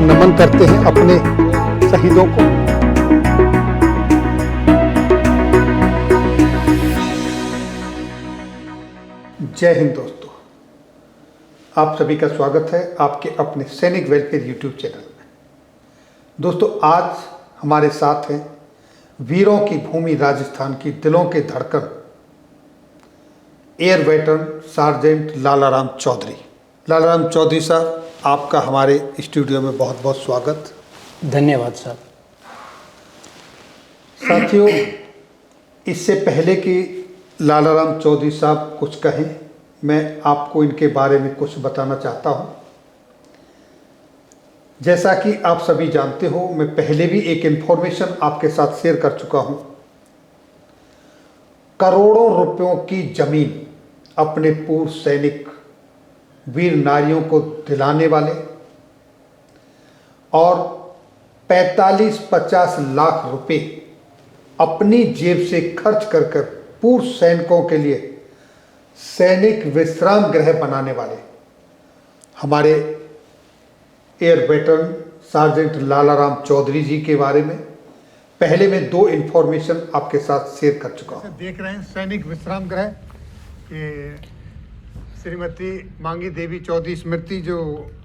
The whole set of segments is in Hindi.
हम नमन करते हैं अपने शहीदों को। जय हिंद दोस्तों, आप सभी का स्वागत है आपके अपने सैनिक वेलफेयर यूट्यूब चैनल में। दोस्तों, आज हमारे साथ हैं वीरों की भूमि राजस्थान की दिलों के धड़कन air veteran sergeant Lalaram Chaudhary. Lalaram Chaudhary साहब, आपका हमारे स्टूडियो में बहुत बहुत स्वागत। धन्यवाद साहब। साथियों, इससे पहले कि लालाराम चौधरी साहब कुछ कहें, मैं आपको इनके बारे में कुछ बताना चाहता हूं। जैसा कि आप सभी जानते हो, मैं पहले भी एक इन्फॉर्मेशन आपके साथ शेयर कर चुका हूं। करोड़ों रुपयों की जमीन अपने पूर्व सैनिक वीर नारियों को दिलाने वाले और 45-50 लाख रुपए अपनी जेब से खर्च कर कर पूर्व सैनिकों के लिए सैनिक विश्राम गृह बनाने वाले हमारे air veteran sergeant Lalaram Chaudhary ji के बारे में पहले मैं 2 इन्फॉर्मेशन आपके साथ शेयर कर चुका हूं। देख रहे हैं सैनिक विश्राम गृह, ये श्रीमती मांगी देवी चौधरी स्मृति जो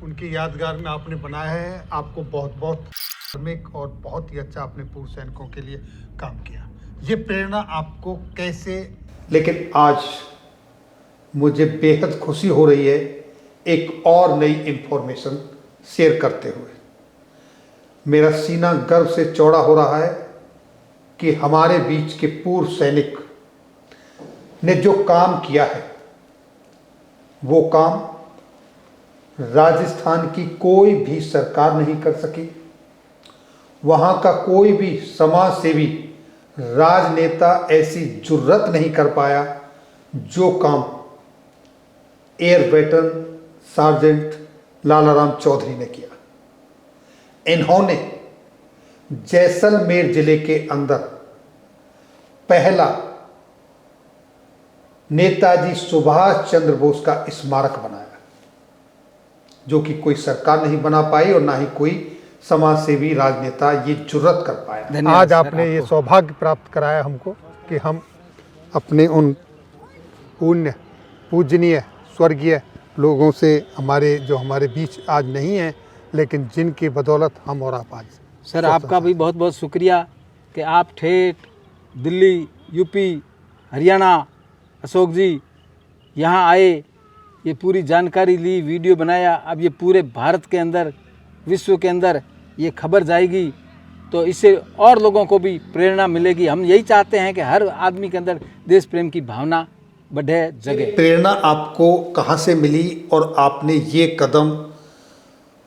उनकी यादगार में आपने बनाया है। आपको बहुत बहुत धार्मिक और बहुत ही अच्छा आपने पूर्व सैनिकों के लिए काम किया। ये प्रेरणा आपको कैसे, लेकिन आज मुझे बेहद खुशी हो रही है एक और नई इन्फॉर्मेशन शेयर करते हुए। मेरा सीना गर्व से चौड़ा हो रहा है कि हमारे बीच के पूर्व सैनिक ने जो काम किया है वो काम राजस्थान की कोई भी सरकार नहीं कर सकी। वहाँ का कोई भी समाज सेवी राजनेता ऐसी जुर्रत नहीं कर पाया जो काम air veteran sergeant Lalaram Chaudhary ने किया। इन्होंने जैसलमेर जिले के अंदर पहला नेताजी सुभाष चंद्र बोस का स्मारक बनाया, जो कि कोई सरकार नहीं बना पाई और ना ही कोई समाज सेवी राजनेता ये जुर्रत कर पाया। आज आपने ये सौभाग्य प्राप्त कराया हमको कि हम अपने उन पुण्य पूजनीय स्वर्गीय लोगों से हमारे बीच आज नहीं हैं, लेकिन जिनकी बदौलत हम और आप आज। सर, आपका भी बहुत बहुत शुक्रिया कि आप ठेठ दिल्ली, यूपी, हरियाणा, अशोक जी यहाँ आए, ये पूरी जानकारी ली, वीडियो बनाया। अब ये पूरे भारत के अंदर, विश्व के अंदर ये खबर जाएगी तो इससे और लोगों को भी प्रेरणा मिलेगी। हम यही चाहते हैं कि हर आदमी के अंदर देश प्रेम की भावना बढ़े, जगे। प्रेरणा आपको कहाँ से मिली और आपने ये कदम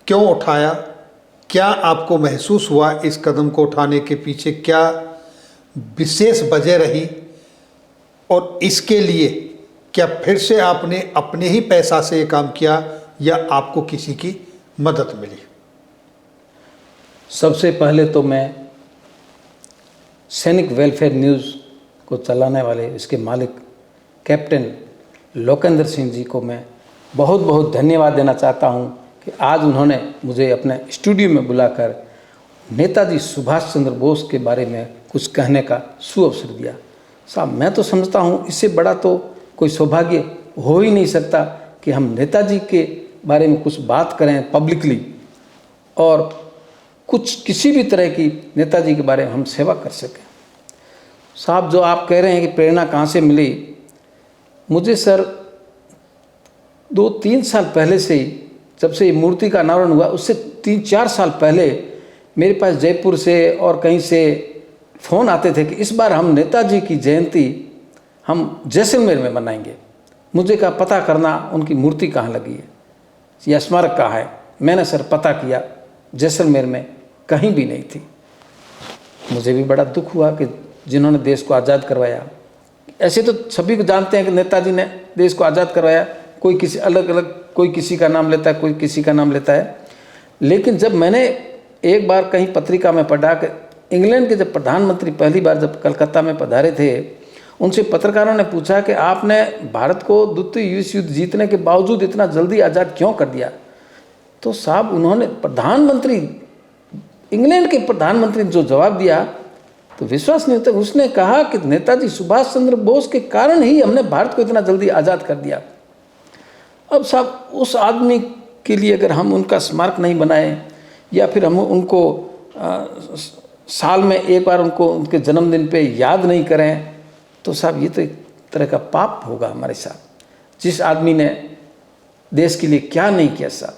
क्यों उठाया? क्या आपको महसूस हुआ इस कदम को उठाने के पीछे क्या विशेष वजह रही? और इसके लिए क्या फिर से आपने अपने ही पैसा से ये काम किया या आपको किसी की मदद मिली? सबसे पहले तो मैं सैनिक वेलफेयर न्यूज़ को चलाने वाले इसके मालिक कैप्टन लोकेंद्र सिंह जी को मैं बहुत बहुत धन्यवाद देना चाहता हूं कि आज उन्होंने मुझे अपने स्टूडियो में बुलाकर नेताजी सुभाष चंद्र बोस के बारे में कुछ कहने का सुअवसर दिया। साहब, मैं तो समझता हूँ इससे बड़ा तो कोई सौभाग्य हो ही नहीं सकता कि हम नेताजी के बारे में कुछ बात करें पब्लिकली और कुछ किसी भी तरह की नेताजी के बारे में हम सेवा कर सकें। साहब, जो आप कह रहे हैं कि प्रेरणा कहाँ से मिली, मुझे सर 2-3 साल पहले से ही, जब से ये मूर्ति का अनावरण हुआ उससे 3-4 साल पहले मेरे पास जयपुर से और कहीं से फ़ोन आते थे कि इस बार हम नेताजी की जयंती हम जैसलमेर में मनाएंगे। मुझे का पता करना उनकी मूर्ति कहाँ लगी है या स्मारक कहाँ है। मैंने सर पता किया, जैसलमेर में कहीं भी नहीं थी। मुझे भी बड़ा दुख हुआ कि जिन्होंने देश को आज़ाद करवाया, ऐसे तो सभी को जानते हैं कि नेताजी ने देश को आज़ाद करवाया, कोई किसी अलग अलग, कोई किसी का नाम लेता है, कोई किसी का नाम लेता है। लेकिन जब मैंने एक बार कहीं पत्रिका में पढ़ा कि इंग्लैंड के जब प्रधानमंत्री पहली बार जब कलकत्ता में पधारे थे, उनसे पत्रकारों ने पूछा कि आपने भारत को द्वितीय विश्व युद्ध जीतने के बावजूद इतना जल्दी आज़ाद क्यों कर दिया। तो साहब उन्होंने प्रधानमंत्री, इंग्लैंड के प्रधानमंत्री ने जो जवाब दिया तो विश्वास नहीं होता। उसने कहा कि नेताजी सुभाष चंद्र बोस के कारण ही हमने भारत को इतना जल्दी आज़ाद कर दिया। अब साहब उस आदमी के लिए अगर हम उनका स्मारक नहीं बनाए या फिर हम उनको साल में एक बार उनको उनके जन्मदिन पे याद नहीं करें तो साहब ये तो एक तरह का पाप होगा हमारे साथ। जिस आदमी ने देश के लिए क्या नहीं किया साहब,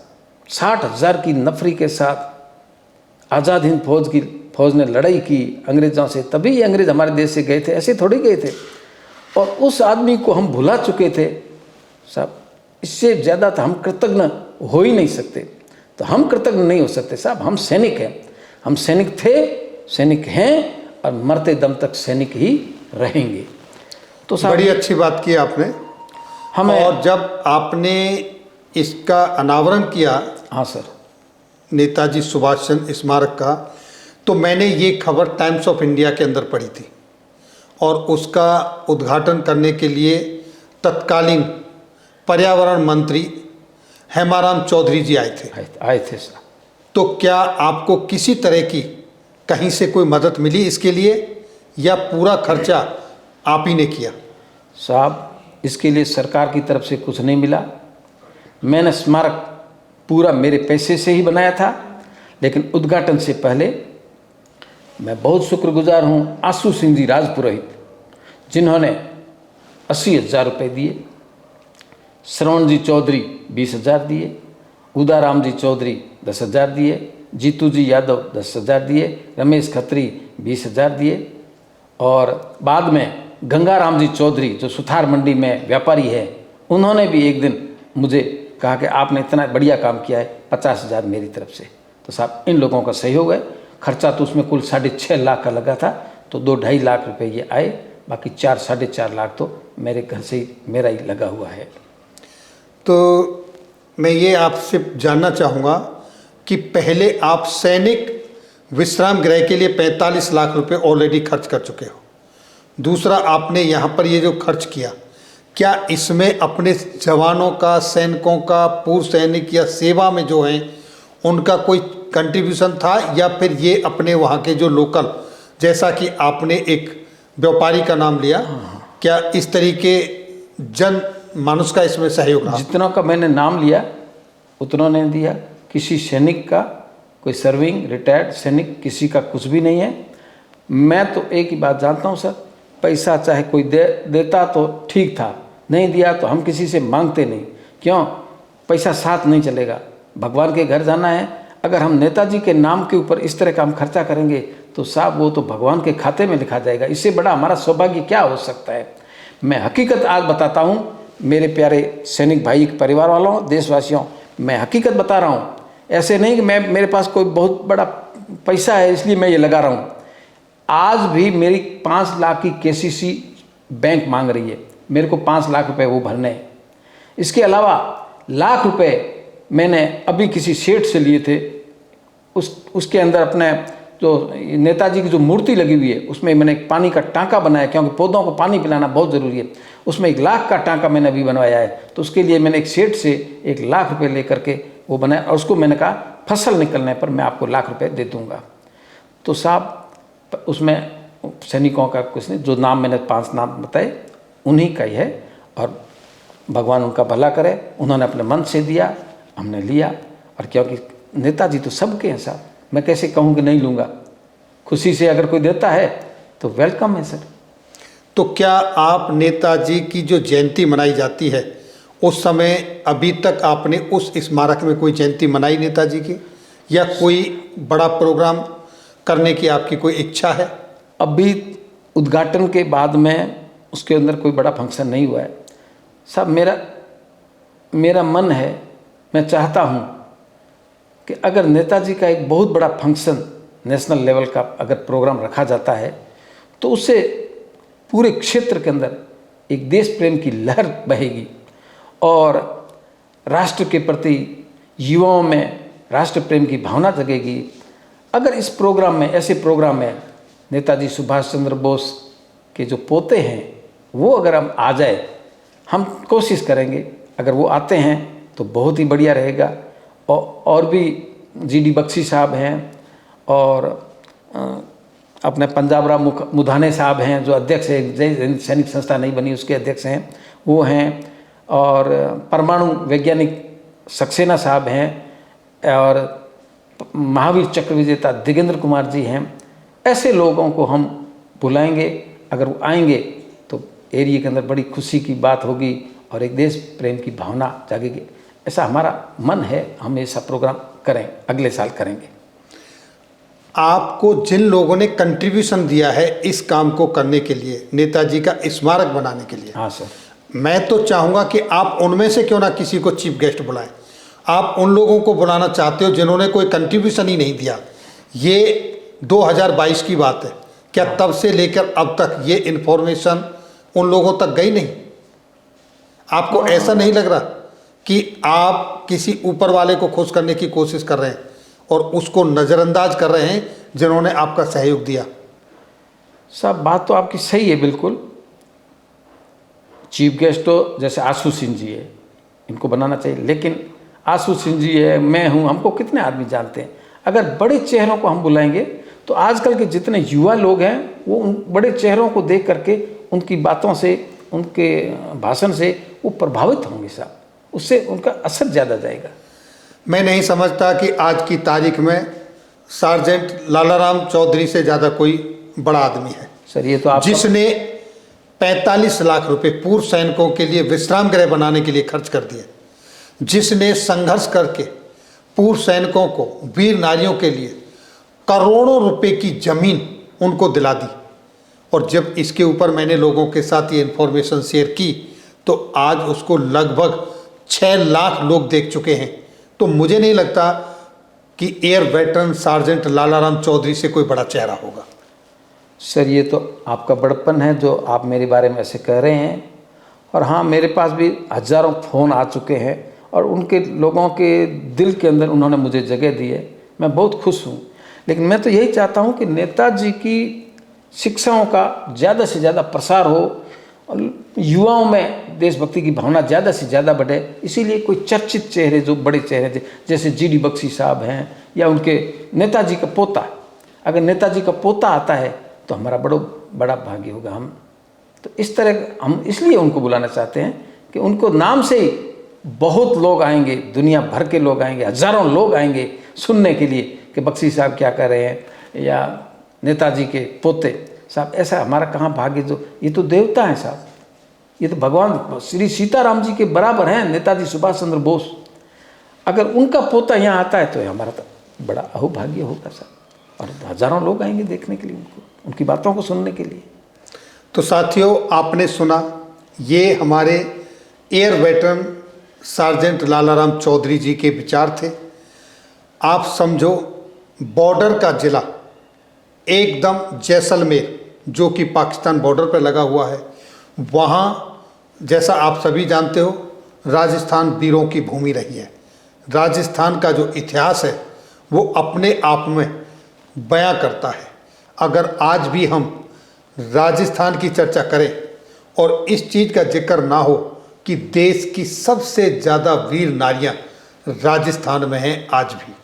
60,000 की नफरी के साथ आज़ाद हिंद फौज ने लड़ाई की अंग्रेज़ों से, तभी ये अंग्रेज़ हमारे देश से गए थे, ऐसे थोड़ी गए थे। और उस आदमी को हम भुला चुके थे साहब। इससे ज़्यादा तो हम कृतज्ञ हो ही नहीं सकते। तो हम कृतज्ञ नहीं हो सकते साहब, हम सैनिक हैं, हम सैनिक थे, सैनिक हैं और मरते दम तक सैनिक ही रहेंगे। तो साहब बड़ी अच्छी बात की आपने। हमें, और जब आपने इसका अनावरण किया, हाँ सर, नेताजी सुभाष चंद्र स्मारक का, तो मैंने ये खबर टाइम्स ऑफ इंडिया के अंदर पढ़ी थी और उसका उद्घाटन करने के लिए तत्कालीन पर्यावरण मंत्री हेमाराम चौधरी जी आए थे सर। तो क्या आपको किसी तरह की कहीं से कोई मदद मिली इसके लिए या पूरा खर्चा आप ही ने किया? साहब इसके लिए सरकार की तरफ से कुछ नहीं मिला। मैंने स्मारक पूरा मेरे पैसे से ही बनाया था, लेकिन उद्घाटन से पहले मैं बहुत शुक्रगुजार हूँ आशू सिंह जी राजपुरोहित, जिन्होंने 80,000 रुपये दिए, श्रवण जी चौधरी 20,000 दिए, उदाराम जी चौधरी 10,000 दिए, जीतू जी यादव 10,000 दिए, रमेश खत्री 20,000 दिए और बाद में गंगाराम जी चौधरी जो सुथार मंडी में व्यापारी है, उन्होंने भी एक दिन मुझे कहा कि आपने इतना बढ़िया काम किया है, 50,000 मेरी तरफ से। तो साहब इन लोगों का सहयोग है। खर्चा तो उसमें कुल 6.5 लाख का लगा था, तो 2-2.5 लाख रुपए ये आए, बाकी 4-4.5 लाख तो मेरे घर से ही मेरा ही लगा हुआ है। तो मैं ये आपसे जानना चाहूँगा कि पहले आप सैनिक विश्राम गृह के लिए 45 लाख रुपए ऑलरेडी खर्च कर चुके हो। दूसरा, आपने यहाँ पर ये जो खर्च किया, क्या इसमें अपने जवानों का, सैनिकों का, पूर्व सैनिक या सेवा में जो हैं उनका कोई कंट्रीब्यूशन था या फिर ये अपने वहाँ के जो लोकल, जैसा कि आपने एक व्यापारी का नाम लिया, क्या इस तरीके जन मानुष का इसमें सहयोग रहा? जितनों का मैंने नाम लिया उतनों ने दिया। किसी सैनिक का, कोई सर्विंग रिटायर्ड सैनिक, किसी का कुछ भी नहीं है। मैं तो एक ही बात जानता हूँ सर, पैसा चाहे कोई देता तो ठीक था, नहीं दिया तो हम किसी से मांगते नहीं। क्यों? पैसा साथ नहीं चलेगा, भगवान के घर जाना है। अगर हम नेताजी के नाम के ऊपर इस तरह का हम खर्चा करेंगे तो साहब वो तो भगवान के खाते में लिखा जाएगा। इससे बड़ा हमारा सौभाग्य क्या हो सकता है। मैं हकीकत आज बताता हूँ मेरे प्यारे सैनिक भाई परिवार वालों, देशवासियों, मैं हकीकत बता रहा हूँ। ऐसे नहीं कि मेरे पास कोई बहुत बड़ा पैसा है इसलिए मैं ये लगा रहा हूँ। आज भी मेरी 5 लाख की केसीसी बैंक मांग रही है, मेरे को 5 लाख रुपए वो भरने हैं। इसके अलावा लाख रुपए मैंने अभी किसी सेठ से लिए थे, उसके अंदर अपने जो नेताजी की जो मूर्ति लगी हुई है उसमें मैंने एक पानी का टांका बनाया, क्योंकि पौधों को पानी पिलाना बहुत ज़रूरी है। उसमें 1 लाख का टांका मैंने अभी बनवाया है, तो उसके लिए मैंने एक सेठ से 1 लाख रुपए लेकर के वो बनाया और उसको मैंने कहा फसल निकलने पर मैं आपको 1 लाख रुपए दे दूँगा। तो साहब उसमें सैनिकों का कुछ नहीं, जो नाम मैंने 5 नाम बताए उन्हीं का ही है और भगवान उनका भला करे। उन्होंने अपने मन से दिया, हमने लिया। और क्योंकि नेताजी तो सबके हैं साहब, मैं कैसे कहूँ कि नहीं लूँगा। खुशी से अगर कोई देता है तो वेलकम है सर। तो क्या आप नेताजी की जो जयंती मनाई जाती है उस समय अभी तक आपने उस स्मारक में कोई जयंती मनाई नेताजी की, या कोई बड़ा प्रोग्राम करने की आपकी कोई इच्छा है? अभी उद्घाटन के बाद में उसके अंदर कोई बड़ा फंक्शन नहीं हुआ है साहब। मेरा मन है, मैं चाहता हूँ कि अगर नेताजी का एक बहुत बड़ा फंक्शन नेशनल लेवल का अगर प्रोग्राम रखा जाता है तो उससे पूरे क्षेत्र के अंदर एक देश प्रेम की लहर बहेगी और राष्ट्र के प्रति युवाओं में राष्ट्र प्रेम की भावना जगेगी। अगर इस प्रोग्राम में, ऐसे प्रोग्राम में नेताजी सुभाष चंद्र बोस के जो पोते हैं वो अगर हम आ जाए, हम कोशिश करेंगे, अगर वो आते हैं तो बहुत ही बढ़िया रहेगा। और भी GD बख्शी साहब हैं, और अपने पंजाब राव मुधाने साहब हैं जो अध्यक्ष है, जय सैनिक संस्था नहीं बनी उसके अध्यक्ष हैं, वो हैं, और परमाणु वैज्ञानिक सक्सेना साहब हैं, और महावीर चक्र विजेता दिगेंद्र कुमार जी हैं। ऐसे लोगों को हम बुलाएंगे, अगर वो आएंगे तो एरिया के अंदर बड़ी खुशी की बात होगी और एक देश प्रेम की भावना जागेगी। ऐसा हमारा मन है, हम ऐसा प्रोग्राम करें, अगले साल करेंगे। आपको जिन लोगों ने कंट्रीब्यूशन दिया है इस काम को करने के लिए, नेताजी का स्मारक बनाने के लिए, हाँ सर, मैं तो चाहूँगा कि आप उनमें से क्यों ना किसी को चीफ गेस्ट बुलाएं। आप उन लोगों को बुलाना चाहते हो जिन्होंने कोई कंट्रीब्यूशन ही नहीं दिया। ये 2022 की बात है, क्या तब से लेकर अब तक ये इन्फॉर्मेशन उन लोगों तक गई नहीं? आपको ऐसा नहीं लग रहा कि आप किसी ऊपर वाले को खुश करने की कोशिश कर रहे हैं और उसको नज़रअंदाज कर रहे हैं जिन्होंने आपका सहयोग दिया? सब बात तो आपकी सही है बिल्कुल। चीफ गेस्ट तो जैसे आशु सिंह जी है, इनको बनाना चाहिए, लेकिन आशु सिंह जी है, मैं हूँ, हमको कितने आदमी जानते हैं। अगर बड़े चेहरों को हम बुलाएंगे तो आजकल के जितने युवा लोग हैं वो उन बड़े चेहरों को देख करके, उनकी बातों से, उनके भाषण से वो प्रभावित होंगे साहब, उससे उनका असर ज़्यादा जाएगा। मैं नहीं समझता कि आज की तारीख में सार्जेंट लालाराम चौधरी से ज़्यादा कोई बड़ा आदमी है सर। ये तो आप जिसने 45 लाख रुपए पूर्व सैनिकों के लिए विश्राम गृह बनाने के लिए खर्च कर दिए, जिसने संघर्ष करके पूर्व सैनिकों को, वीर नारियों के लिए करोड़ों रुपए की जमीन उनको दिला दी। और जब इसके ऊपर मैंने लोगों के साथ ये इन्फॉर्मेशन शेयर की तो आज उसको लगभग 6 लाख लोग देख चुके हैं। तो मुझे नहीं लगता कि air veteran sergeant Lalaram Chaudhary से कोई बड़ा चेहरा होगा। सर, ये तो आपका बड़प्पन है जो आप मेरे बारे में ऐसे कह रहे हैं। और हाँ, मेरे पास भी हज़ारों फ़ोन आ चुके हैं और उनके लोगों के दिल के अंदर उन्होंने मुझे जगह दी है, मैं बहुत खुश हूँ। लेकिन मैं तो यही चाहता हूँ कि नेताजी की शिक्षाओं का ज़्यादा से ज़्यादा प्रसार हो और युवाओं में देशभक्ति की भावना ज़्यादा से ज़्यादा बढ़े। इसीलिए कोई चर्चित चेहरे, जो बड़े चेहरे थे, जैसे GD बख्शी साहब हैं या उनके नेताजी का पोता, अगर नेताजी का पोता आता है तो हमारा बड़ा भाग्य होगा। हम तो इस तरह हम इसलिए उनको बुलाना चाहते हैं कि उनको नाम से ही बहुत लोग आएंगे, दुनिया भर के लोग आएंगे, हज़ारों लोग आएंगे सुनने के लिए कि बख्शी साहब क्या कर रहे हैं या नेताजी के पोते साहब। ऐसा हमारा कहाँ भाग्य, जो ये तो देवता हैं साहब, ये तो भगवान श्री सीताराम जी के बराबर हैं, नेताजी सुभाष चंद्र बोस। अगर उनका पोता यहाँ आता है तो हमारा तो बड़ा अहोभाग्य होगा साहब, और हज़ारों लोग आएंगे देखने के लिए, उनकी बातों को सुनने के लिए। तो साथियों, आपने सुना, ये हमारे air veteran sergeant Lalaram Chaudhary ji के विचार थे। आप समझो, बॉर्डर का ज़िला एकदम जैसलमेर, जो कि पाकिस्तान बॉर्डर पर लगा हुआ है, वहाँ जैसा आप सभी जानते हो राजस्थान वीरों की भूमि रही है। राजस्थान का जो इतिहास है वो अपने आप में बयां करता है। अगर आज भी हम राजस्थान की चर्चा करें और इस चीज़ का जिक्र ना हो कि देश की सबसे ज़्यादा वीर नारियां राजस्थान में हैं आज भी,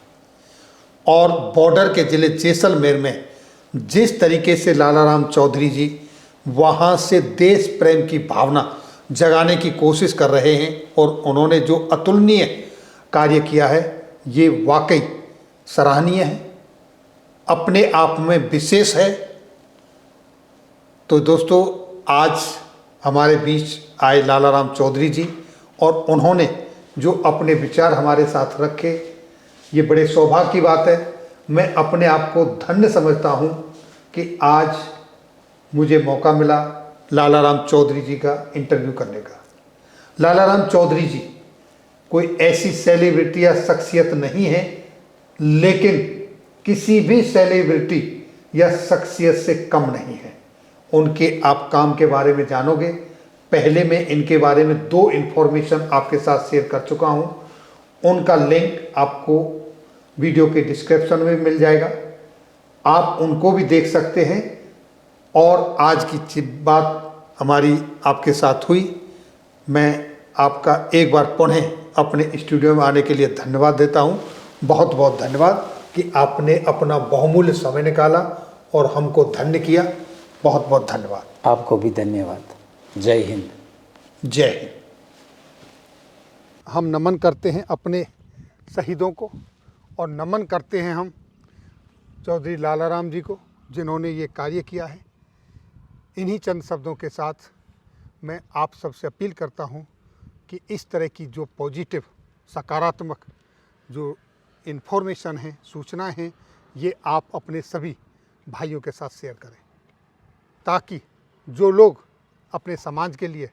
और बॉर्डर के ज़िले जैसलमेर में जिस तरीके से लालाराम चौधरी जी वहाँ से देश प्रेम की भावना जगाने की कोशिश कर रहे हैं और उन्होंने जो अतुलनीय कार्य किया है, ये वाकई सराहनीय है, अपने आप में विशेष है। तो दोस्तों, आज हमारे बीच आए लालाराम चौधरी जी और उन्होंने जो अपने विचार हमारे साथ रखे, ये बड़े सौभाग्य की बात है। मैं अपने आप को धन्य समझता हूँ कि आज मुझे मौका मिला लालाराम चौधरी जी का इंटरव्यू करने का। लालाराम चौधरी जी कोई ऐसी सेलिब्रिटी या शख्सियत नहीं है, लेकिन किसी भी सेलिब्रिटी या शख्सियत से कम नहीं है। उनके आप काम के बारे में जानोगे। पहले मैं इनके बारे में 2 इन्फॉर्मेशन आपके साथ शेयर कर चुका हूँ, उनका लिंक आपको वीडियो के डिस्क्रिप्शन में मिल जाएगा, आप उनको भी देख सकते हैं। और आज की बात हमारी आपके साथ हुई, मैं आपका एक बार पुनः अपने स्टूडियो में आने के लिए धन्यवाद देता हूँ। बहुत बहुत धन्यवाद कि आपने अपना बहुमूल्य समय निकाला और हमको धन्य किया। बहुत बहुत धन्यवाद। आपको भी धन्यवाद। जय हिंद। जय हिंद। हम नमन करते हैं अपने शहीदों को और नमन करते हैं हम चौधरी लालाराम जी को, जिन्होंने ये कार्य किया है। इन्हीं चंद शब्दों के साथ मैं आप सबसे अपील करता हूँ कि इस तरह की जो पॉजिटिव, सकारात्मक जो इन्फॉर्मेशन है, सूचनाएं हैं, ये आप अपने सभी भाइयों के साथ शेयर करें, ताकि जो लोग अपने समाज के लिए,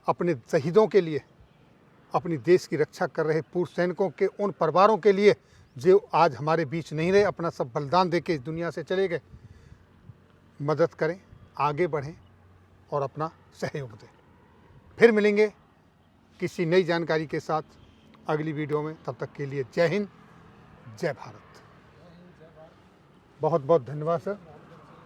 अपने शहीदों के लिए, अपनी देश की रक्षा कर रहे पूर्व सैनिकों के उन परिवारों के लिए जो आज हमारे बीच नहीं रहे, अपना सब बलिदान देके इस दुनिया से चले गए, मदद करें, आगे बढ़ें और अपना सहयोग दें। फिर मिलेंगे किसी नई जानकारी के साथ अगली वीडियो में। तब तक के लिए जय हिंद, जय भारत। बहुत बहुत धन्यवाद सर।